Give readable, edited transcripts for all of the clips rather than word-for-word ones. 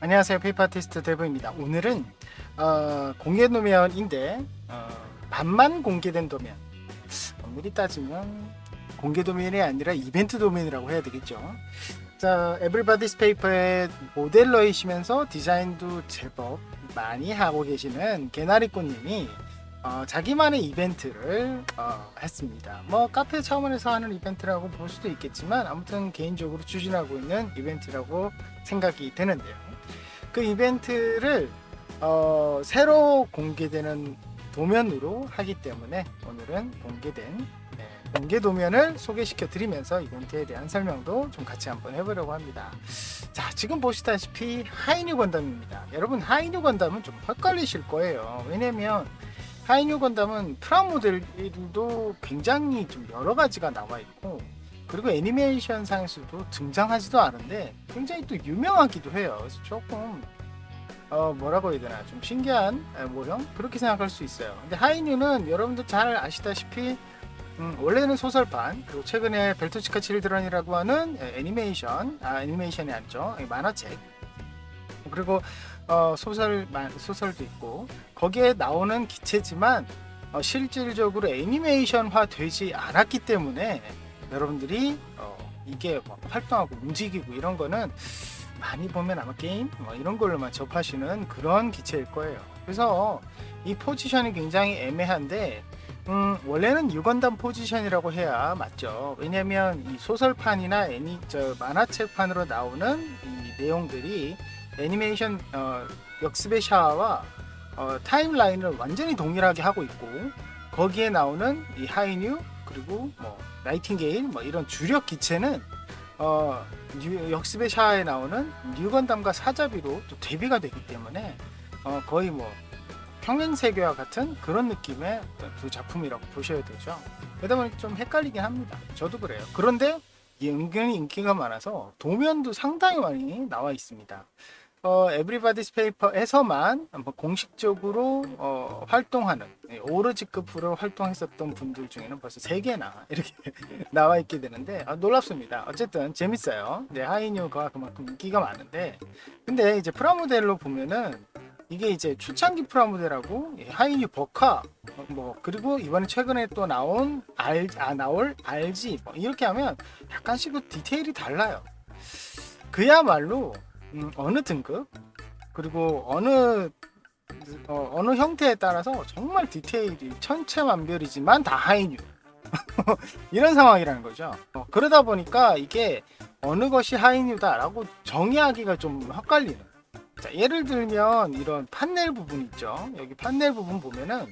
안녕하세요. 페이퍼 아티스트 대부입니다. 오늘은 공개 도면인데 반만 공개된 도면. 엄밀히 따지면 공개 도면이 아니라 이벤트 도면이라고 해야 되겠죠. 자, 에브리바디스 페이퍼의 모델러이시면서 디자인도 제법 많이 하고 계시는 개나리꽃님이 자기만의 이벤트를 했습니다. 뭐 카페 차원에서 하는 이벤트라고 볼 수도 있겠지만 아무튼 개인적으로 추진하고 있는 이벤트라고 생각이 되는데요. 그 이벤트를 새로 공개되는 도면으로 하기 때문에 오늘은 공개된 공개 도면을 소개시켜 드리면서 이벤트에 대한 설명도 좀 같이 한번 해보려고 합니다. 자, 지금 보시다시피 하이뉴 건담입니다. 여러분, 하이뉴 건담은 좀 헷갈리실 거예요. 왜냐면 하이뉴 건담은 프라모델도 굉장히 좀 여러 가지가 나와 있고, 그리고 애니메이션 상에서도 등장하지도 않은데 굉장히 또 유명하기도 해요. 그래서 조금 뭐라고 해야 되나, 좀 신기한 모형, 그렇게 생각할 수 있어요. 근데 하이뉴는 여러분들 잘 아시다시피 원래는 소설판, 그리고 최근에 벨토치카 칠드런이라고 하는 애니메이션이 아니죠, 만화책, 그리고 소설도 있고, 거기에 나오는 기체지만 실질적으로 애니메이션화 되지 않았기 때문에 여러분들이 이게 활동하고 움직이고 이런 거는 많이 보면 아마 게임 이런 걸로만 접하시는 그런 기체일 거예요. 그래서 이 포지션이 굉장히 애매한데 원래는 유건담 포지션이라고 해야 맞죠. 왜냐면 이 소설판이나 만화책판으로 나오는 이 내용들이 애니메이션 역습의 샤와 타임라인을 완전히 동일하게 하고 있고, 거기에 나오는 이 하이뉴, 그리고 나이팅게일 이런 주력 기체는 역습의 샤에 나오는 뉴건담과 사자비로 또 대비가 되기 때문에 거의 평행세계와 같은 그런 느낌의 두 작품이라고 보셔야 되죠. 그러다 보니 좀 헷갈리긴 합니다. 저도 그래요. 그런데 은근히 인기가 많아서 도면도 상당히 많이 나와 있습니다. 에브리바디스 페이퍼에서만 공식적으로 활동하는 오로지급으로 활동했었던 분들 중에는 벌써 3개나 이렇게 나와 있게 되는데 놀랍습니다. 어쨌든 재밌어요. 네, 하이뉴가 그만큼 인기가 많은데, 근데 이제 프라모델로 보면은 이게 이제 초창기 프라모델하고 하이뉴 버카 그리고 이번에 최근에 또 나올 RG 이렇게 하면 약간씩 디테일이 달라요. 그야말로 어느 등급, 그리고 어느 형태에 따라서 정말 디테일이 천차만별이지만 다 하이뉴 이런 상황이라는 거죠. 그러다 보니까 이게 어느 것이 하이뉴다라고 정의하기가 좀 헷갈리는. 자, 예를 들면 이런 판넬 부분 있죠. 여기 판넬 부분 보면은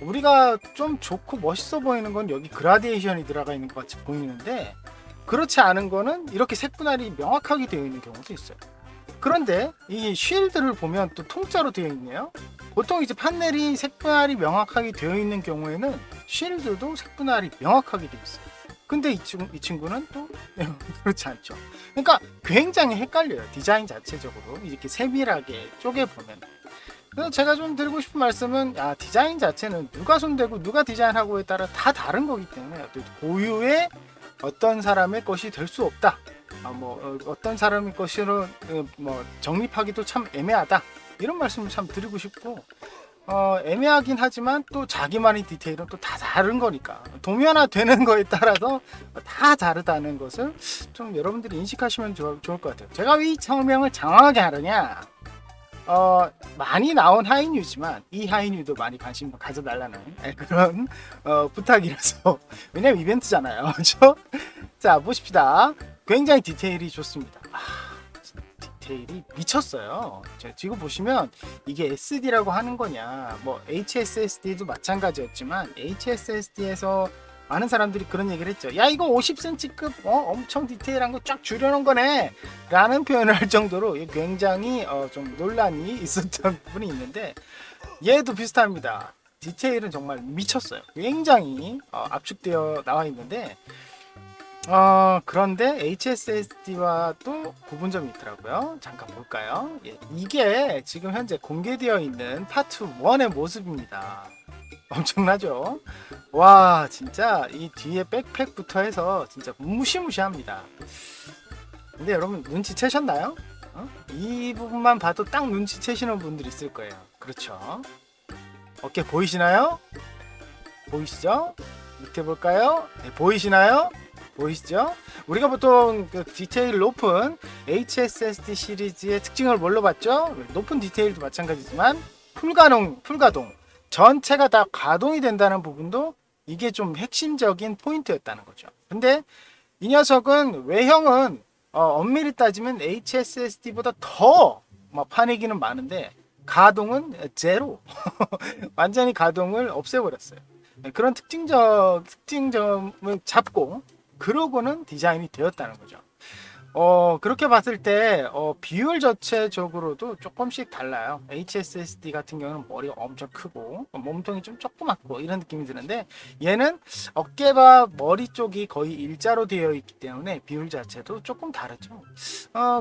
우리가 좀 좋고 멋있어 보이는 건 여기 그라데이션이 들어가 있는 것 같이 보이는데, 그렇지 않은 거는 이렇게 색분할이 명확하게 되어 있는 경우도 있어요. 그런데 이 쉴드를 보면 또 통짜로 되어 있네요. 보통 이제 판넬이 색분할이 명확하게 되어 있는 경우에는 쉴드도 색분할이 명확하게 되어 있어요. 근데 이 친구는 또 그렇지 않죠. 그러니까 굉장히 헷갈려요. 디자인 자체적으로 이렇게 세밀하게 쪼개보면. 그래서 제가 좀 드리고 싶은 말씀은, 디자인 자체는 누가 손대고 누가 디자인하고에 따라 다 다른 거기 때문에 고유의 어떤 사람의 것이 될 수 없다. 어떤 사람의 것으로 정립하기도 참 애매하다. 이런 말씀을 참 드리고 싶고, 애매하긴 하지만 또 자기만의 디테일은 또 다 다른 거니까 도면화 되는 거에 따라서 다 다르다는 것을 좀 여러분들이 인식하시면 좋을 것 같아요. 제가 왜 이 설명을 장황하게 하느냐, 많이 나온 하이뉴지만 이 하이뉴도 많이 관심 가져달라는 그런 부탁이라서. 왜냐면 이벤트잖아요. 그렇죠? 자, 보십시다. 굉장히 디테일이 좋습니다. 디테일이 미쳤어요. 지금 보시면 이게 SD라고 하는 거냐, HSSD도 마찬가지였지만 HSSD에서 많은 사람들이 그런 얘기를 했죠. 야, 이거 50cm급 엄청 디테일한 거 쫙 줄여놓은 거네 라는 표현을 할 정도로 굉장히 좀 논란이 있었던 부분이 있는데, 얘도 비슷합니다. 디테일은 정말 미쳤어요. 굉장히 압축되어 나와 있는데, 그런데 HSSD와 또 구분점이 있더라고요. 잠깐 볼까요? 이게 지금 현재 공개되어 있는 파트 1의 모습입니다. 엄청나죠? 와, 진짜 이 뒤에 백팩부터 해서 진짜 무시무시합니다. 근데 여러분 눈치채셨나요? 이 부분만 봐도 딱 눈치채시는 분들이 있을 거예요. 그렇죠? 어깨 보이시나요? 보이시죠? 밑에 볼까요? 네, 보이시나요? 보이시죠? 우리가 보통 그 디테일 높은 HSSD 시리즈의 특징을 뭘로 봤죠? 높은 디테일도 마찬가지지만 풀가동 전체가 다 가동이 된다는 부분도 이게 좀 핵심적인 포인트였다는 거죠. 근데 이 녀석은 외형은 엄밀히 따지면 HSSD보다 더 파내기는 많은데 가동은 제로. 완전히 가동을 없애버렸어요. 그런 특징점을 잡고 그러고는 디자인이 되었다는 거죠. 그렇게 봤을 때 비율 자체적으로도 조금씩 달라요. HSSD 같은 경우는 머리가 엄청 크고 몸통이 좀 조그맣고 이런 느낌이 드는데 얘는 어깨와 머리 쪽이 거의 일자로 되어 있기 때문에 비율 자체도 조금 다르죠.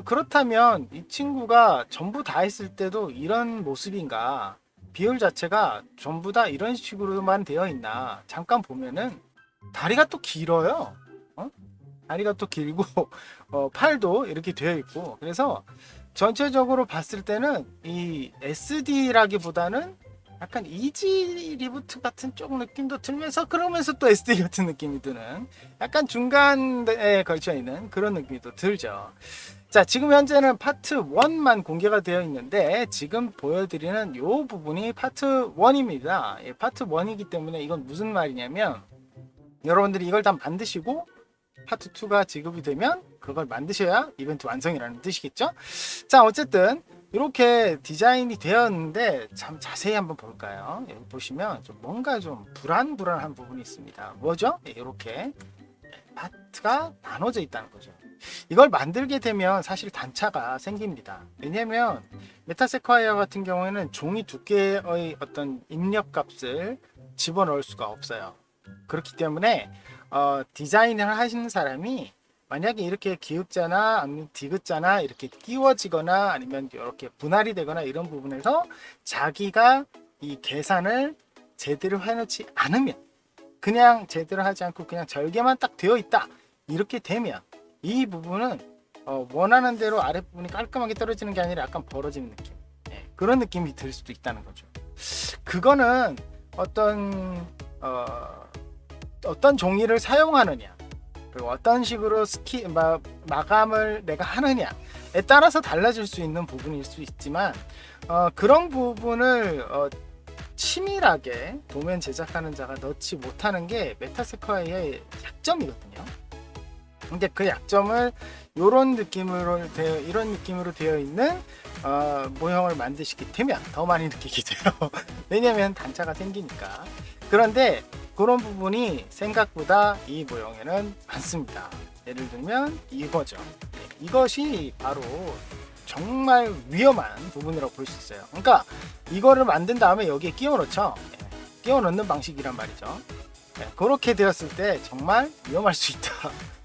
그렇다면 이 친구가 전부 다 했을 때도 이런 모습인가? 비율 자체가 전부 다 이런 식으로만 되어 있나? 잠깐 보면은 다리가 또 길어요. 다리가 또 길고 팔도 이렇게 되어 있고, 그래서 전체적으로 봤을 때는 이 SD라기보다는 약간 이지 리부트 같은 쪽 느낌도 들면서 그러면서 또 SD 같은 느낌이 드는 약간 중간에 걸쳐 있는 그런 느낌이 또 들죠. 자, 지금 현재는 파트 1만 공개가 되어 있는데 지금 보여드리는 이 부분이 파트 1입니다. 예, 파트 1이기 때문에 이건 무슨 말이냐면 여러분들이 이걸 다 만드시고 파트 2가 지급이 되면 그걸 만드셔야 이벤트 완성이라는 뜻이겠죠. 자, 어쨌든 이렇게 디자인이 되었는데 참 자세히 한번 볼까요? 여기 보시면 좀 뭔가 좀 불안한 부분이 있습니다. 뭐죠? 이렇게 파트가 나눠져 있다는 거죠. 이걸 만들게 되면 사실 단차가 생깁니다. 왜냐면 메타세콰이어 같은 경우에는 종이 두께의 어떤 입력값을 집어넣을 수가 없어요. 그렇기 때문에 디자인을 하시는 사람이 만약에 이렇게 기역자나 아니면 디귿자나 이렇게 끼워지거나 아니면 이렇게 분할이 되거나 이런 부분에서 자기가 이 계산을 제대로 해놓지 않으면, 그냥 제대로 하지 않고 그냥 절개만 딱 되어 있다 이렇게 되면 이 부분은 원하는 대로 아랫부분이 깔끔하게 떨어지는 게 아니라 약간 벌어지는 느낌, 그런 느낌이 들 수도 있다는 거죠. 그거는 어떤 종이를 사용하느냐, 그리고 어떤 식으로 마감을 내가 하느냐에 따라서 달라질 수 있는 부분일 수 있지만 그런 부분을 치밀하게 도면 제작하는 자가 넣지 못하는 게 메타세콰이어의 약점이거든요. 근데 그 약점을 이런 느낌으로 되어 있는 모형을 만드시게 되면 더 많이 느끼게 돼요. 왜냐면 단차가 생기니까. 그런데 그런 부분이 생각보다 이 모형에는 많습니다. 예를 들면 이거죠. 이것이 바로 정말 위험한 부분이라고 볼 수 있어요. 그러니까 이거를 만든 다음에 여기에 끼워 넣죠. 끼워 넣는 방식이란 말이죠. 그렇게 되었을 때 정말 위험할 수 있다.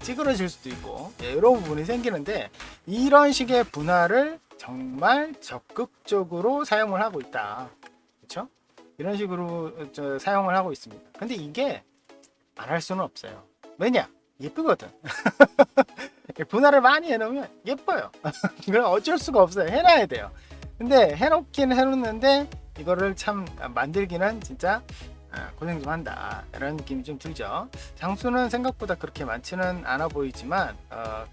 찌그러질 수도 있고 이런 부분이 생기는데, 이런 식의 분할을 정말 적극적으로 사용을 하고 있다. 그렇죠? 이런 식으로 사용을 하고 있습니다. 근데 이게 안 할 수는 없어요. 왜냐? 예쁘거든. 분할을 많이 해놓으면 예뻐요. 그럼 어쩔 수가 없어요. 해놔야 돼요. 근데 해놓긴 해놓는데 이거를 참 만들기는 진짜 고생 좀 한다 이런 느낌이 좀 들죠. 장수는 생각보다 그렇게 많지는 않아 보이지만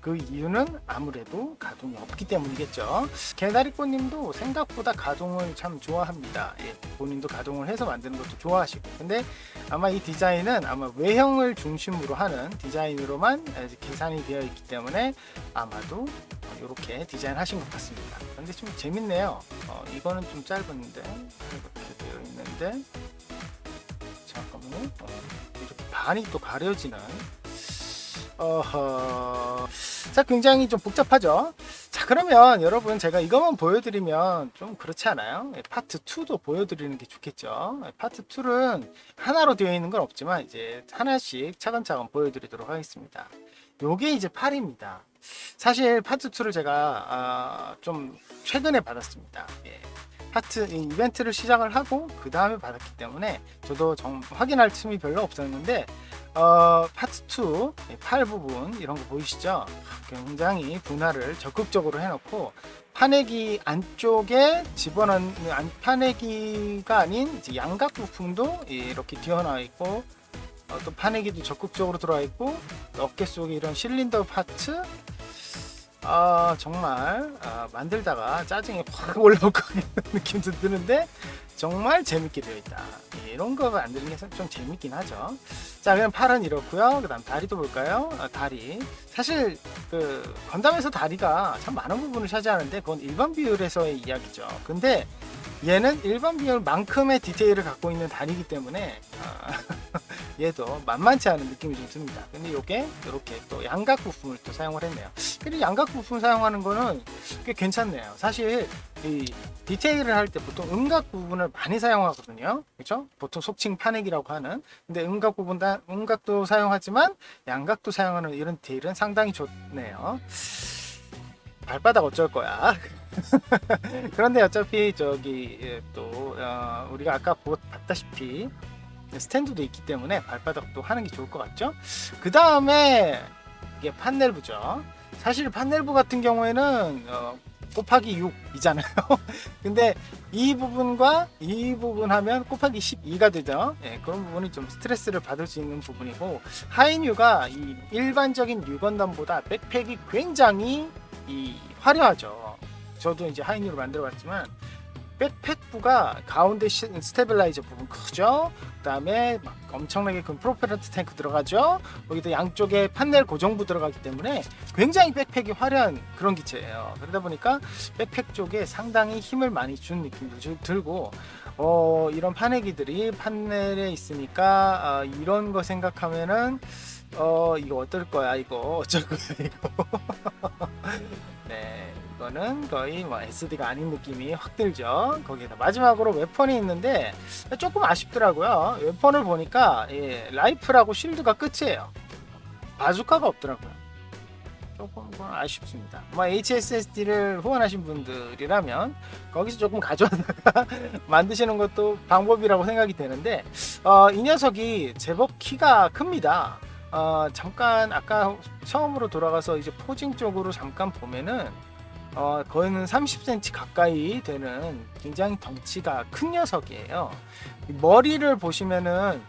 그 이유는 아무래도 가동이 없기 때문이겠죠. 개다리꽃님도 생각보다 가동을 참 좋아합니다. 본인도 가동을 해서 만드는 것도 좋아하시고, 근데 아마 이 디자인은 아마 외형을 중심으로 하는 디자인으로만 계산이 되어 있기 때문에 아마도 이렇게 디자인 하신 것 같습니다. 근데 좀 재밌네요. 이거는 좀 짧은데 이렇게 되어 있는데, 잠깐만요. 이렇게 반이 또 가려지는. 자, 굉장히 좀 복잡하죠. 자, 그러면 여러분 제가 이것만 보여드리면 좀 그렇지 않아요? 파트 2도 보여드리는 게 좋겠죠. 파트 2는 하나로 되어 있는 건 없지만 이제 하나씩 차근차근 보여드리도록 하겠습니다. 요게 이제 팔입니다. 사실 파트 2를 제가 좀 최근에 받았습니다. 파트 이벤트를 시작을 하고 그 다음에 받았기 때문에 저도 확인할 틈이 별로 없었는데 파트 2 팔 부분 이런 거 보이시죠? 굉장히 분할을 적극적으로 해놓고 파내기 안쪽에 집어넣는 파내기가 아닌 이제 양각 부품도 이렇게 튀어나와 있고, 또 파내기도 적극적으로 들어와 있고, 또 어깨 속에 이런 실린더 파트, 정말 만들다가 짜증이 확 올라올 것 같은 느낌도 드는데 정말 재밌게 되어 있다. 이런 거 만드는 게 좀 재밌긴 하죠. 자, 그럼 팔은 이렇고요. 그 다음 다리도 볼까요? 다리, 사실 그 건담에서 다리가 참 많은 부분을 차지하는데 그건 일반 비율에서의 이야기죠. 근데 얘는 일반 비율만큼의 디테일을 갖고 있는 다리이기 때문에 얘도 만만치 않은 느낌이 좀 듭니다. 근데 이게 이렇게 또 양각 부품을 또 사용을 했네요. 근데 양각 부품 사용하는 거는 꽤 괜찮네요. 사실 이 디테일을 할 때 보통 음각 부분을 많이 사용하거든요. 그렇죠? 보통 속칭 파내기라고 하는. 근데 음각도 사용하지만 양각도 사용하는 이런 디테일은 상당히 좋네요. 발바닥 어쩔 거야. 그런데 어차피 저기 또 우리가 아까 봤다시피 스탠드도 있기 때문에 발바닥도 하는 게 좋을 것 같죠. 그 다음에 이게 판넬부죠. 사실 판넬부 같은 경우에는 곱하기 6이잖아요. 근데 이 부분과 이 부분 하면 곱하기 12가 되죠. 예, 그런 부분이 좀 스트레스를 받을 수 있는 부분이고, 하이뉴가 이 일반적인 뉴건담보다 백팩이 굉장히 화려하죠. 저도 이제 하이뉴를 만들어 봤지만 백팩부가 가운데 스테빌라이저 부분 크죠. 그 다음에 막 엄청나게 큰 프로펠런트 탱크 들어가죠. 거기도 양쪽에 판넬 고정부 들어가기 때문에 굉장히 백팩이 화려한 그런 기체예요. 그러다 보니까 백팩 쪽에 상당히 힘을 많이 준 느낌도 들고, 이런 파내기들이 판넬에 있으니까 이런 거 생각하면은 이거 어떨 거야, 이거 어쩔 거야, 이거. 네, 이거는 거의 뭐 SD가 아닌 느낌이 확 들죠. 거기에다 마지막으로 웨폰이 있는데 조금 아쉽더라고요. 웨폰을 보니까 라이플하고 쉴드가 끝이에요. 바주카가 없더라고요. 조금 아쉽습니다. 뭐 HSSD를 후원하신 분들이라면 거기서 조금 가져다가 만드시는 것도 방법이라고 생각이 되는데, 이 녀석이 제법 키가 큽니다. 잠깐 아까 처음으로 돌아가서 이제 포징 쪽으로 잠깐 보면은 거의는 30cm 가까이 되는 굉장히 덩치가 큰 녀석이에요. 머리를 보시면은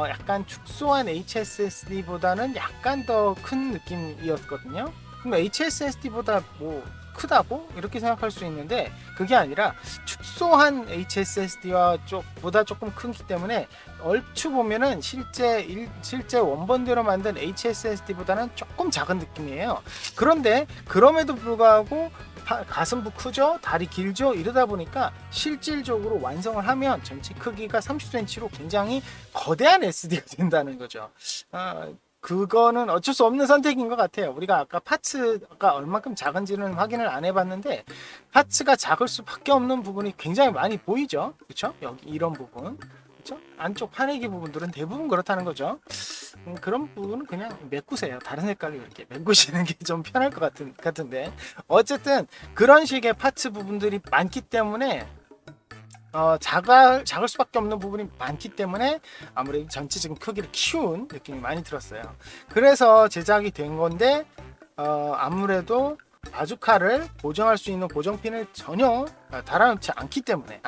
약간 축소한 HSSD보다는 약간 더 큰 느낌이었거든요. 그럼 HSSD보다 뭐 크다고 이렇게 생각할 수 있는데 그게 아니라 축소한 HSSD와 보다 조금 크기 때문에 얼추 보면은 실제 원본대로 만든 HSSD보다는 조금 작은 느낌이에요. 그런데 그럼에도 불구하고 가슴부 크죠, 다리 길죠, 이러다 보니까 실질적으로 완성을 하면 전체 크기가 30cm로 굉장히 거대한 SD가 된다는 거죠. 그거는 어쩔 수 없는 선택인 것 같아요. 우리가 아까 파츠가 얼마큼 작은지는 확인을 안 해봤는데 파츠가 작을 수밖에 없는 부분이 굉장히 많이 보이죠. 그렇죠? 여기 이런 부분, 그렇죠? 안쪽 파내기 부분들은 대부분 그렇다는 거죠. 그런 부분은 그냥 메꾸세요. 다른 색깔로 이렇게 메꾸시는 게 좀 편할 것 같은데 어쨌든 그런 식의 파츠 부분들이 많기 때문에 작을 수밖에 없는 부분이 많기 때문에 아무래도 전체적인 크기를 키운 느낌이 많이 들었어요. 그래서 제작이 된 건데 아무래도 바주카를 고정할 수 있는 고정핀을 전혀 달아놓지 않았기 때문에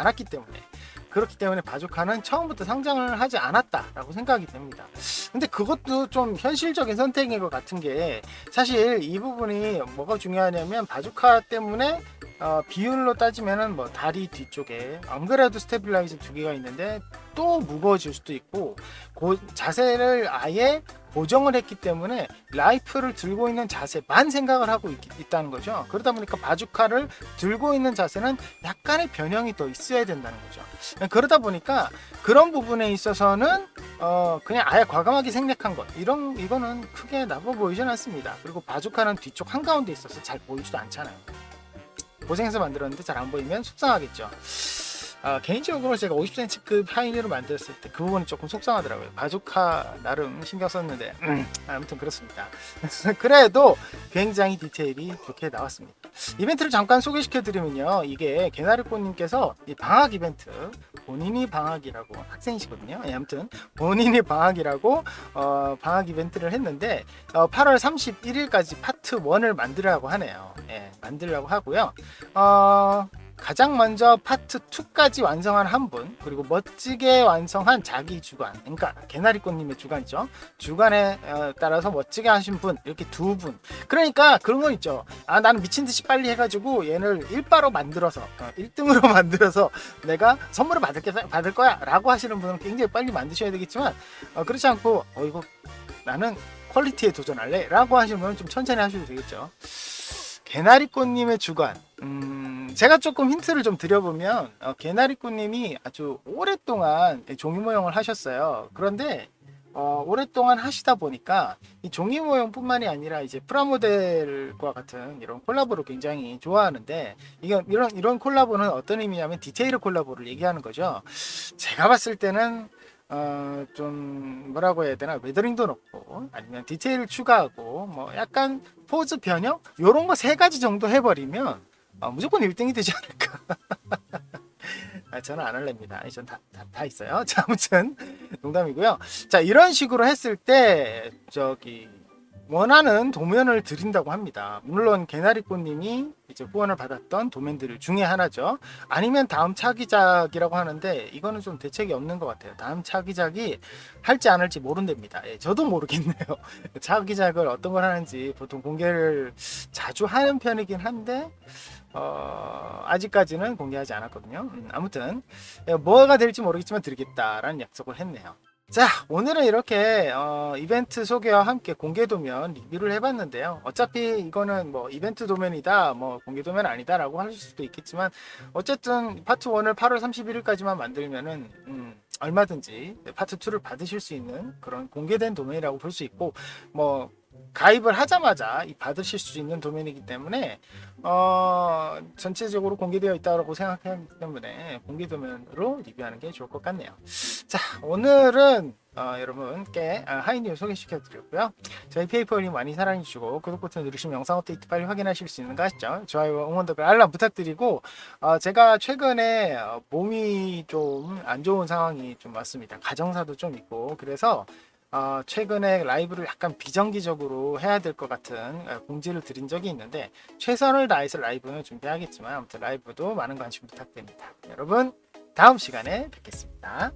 그렇기 때문에 바주카는 처음부터 상장을 하지 않았다라고 생각이 됩니다. 근데 그것도 좀 현실적인 선택인 것 같은 게, 사실 이 부분이 뭐가 중요하냐면 바주카 때문에 비율로 따지면은 뭐 다리 뒤쪽에 안 그래도 스테빌라이저 2개가 있는데 또 무거워질 수도 있고, 자세를 아예 고정을 했기 때문에 라이플을 들고 있는 자세만 생각을 하고 있다는 거죠. 그러다 보니까 바주카를 들고 있는 자세는 약간의 변형이 더 있어야 된다는 거죠. 그러다 보니까 그런 부분에 있어서는 그냥 아예 과감하게 생략한 것, 이거는 크게 나빠 보이진 않습니다. 그리고 바주카는 뒤쪽 한가운데 있어서 잘 보이지도 않잖아요. 고생해서 만들었는데 잘 안 보이면 속상하겠죠. 개인적으로 제가 50cm급 하이뉴를 만들었을 때 그 부분이 조금 속상하더라고요. 바주카 나름 신경 썼는데 아무튼 그렇습니다. 그래도 굉장히 디테일이 좋게 나왔습니다. 이벤트를 잠깐 소개시켜 드리면요, 이게 개나리꽃님께서 이 방학 이벤트, 본인이 방학이라고, 학생이시거든요. 예, 아무튼 본인이 방학이라고 방학 이벤트를 했는데 8월 31일까지 파트 1을 만들라고 하네요. 예, 만들라고 하고요. 가장 먼저 파트 2까지 완성한 한 분, 그리고 멋지게 완성한 자기 주간, 그러니까 개나리꽃님의 주간이죠. 주간에 따라서 멋지게 하신 분, 이렇게 2분. 그러니까 그런 거 있죠. 아, 나는 미친 듯이 빨리 해가지고 얘를 1바로 만들어서 1등으로 만들어서 내가 선물을 받을 거야라고 하시는 분은 굉장히 빨리 만드셔야 되겠지만, 그렇지 않고 이거 나는 퀄리티에 도전할래라고 하시는 분은 좀 천천히 하셔도 되겠죠. 개나리꽃님의 주간. 제가 조금 힌트를 좀 드려보면, 개나리꽃님이 아주 오랫동안 종이 모형을 하셨어요. 그런데 오랫동안 하시다 보니까 이 종이 모형뿐만이 아니라 이제 프라모델과 같은 이런 콜라보를 굉장히 좋아하는데, 이런 콜라보는 어떤 의미냐면 디테일 콜라보를 얘기하는 거죠. 제가 봤을 때는 좀 뭐라고 해야 되나, 웨더링도 넣고 아니면 디테일 추가하고 뭐 약간 포즈 변형 요런 거 3가지 정도 해버리면 무조건 1등이 되지 않을까. 저는 안 할랍니다. 전 다 있어요. 자, 아무튼 농담이고요. 자, 이런 식으로 했을 때 원하는 도면을 드린다고 합니다. 물론 개나리꽃님이 이제 후원을 받았던 도면들 중에 하나죠. 아니면 다음 차기작이라고 하는데 이거는 좀 대책이 없는 것 같아요. 다음 차기작이 할지 안 할지 모른답니다. 예, 저도 모르겠네요. 차기작을 어떤 걸 하는지 보통 공개를 자주 하는 편이긴 한데 아직까지는 공개하지 않았거든요. 아무튼 뭐가 될지 모르겠지만 드리겠다라는 약속을 했네요. 자, 오늘은 이렇게 이벤트 소개와 함께 공개 도면 리뷰를 해봤는데요. 어차피 이거는 뭐 이벤트 도면이다, 뭐 공개 도면 아니다 라고 하실 수도 있겠지만, 어쨌든 파트 1을 8월 31일까지만 만들면은 얼마든지 파트 2를 받으실 수 있는 그런 공개된 도면이라고 볼 수 있고, 뭐 가입을 하자마자 받으실 수 있는 도면이기 때문에 전체적으로 공개되어 있다고 생각하기 때문에 공개 도면으로 리뷰하는 게 좋을 것 같네요. 자, 오늘은 여러분께 하이뉴 소개시켜 드렸고요. 저희 페이퍼링 많이 사랑해 주시고 구독 버튼 누르시면 영상 업데이트 빨리 확인하실 수 있는 거 아시죠? 좋아요와 응원 댓글 알람 부탁드리고, 제가 최근에 몸이 좀 안 좋은 상황이 좀 왔습니다. 가정사도 좀 있고, 그래서 최근에 라이브를 약간 비정기적으로 해야 될 것 같은 공지를 드린 적이 있는데, 최선을 다해서 라이브는 준비하겠지만 아무튼 라이브도 많은 관심 부탁드립니다. 여러분, 다음 시간에 뵙겠습니다.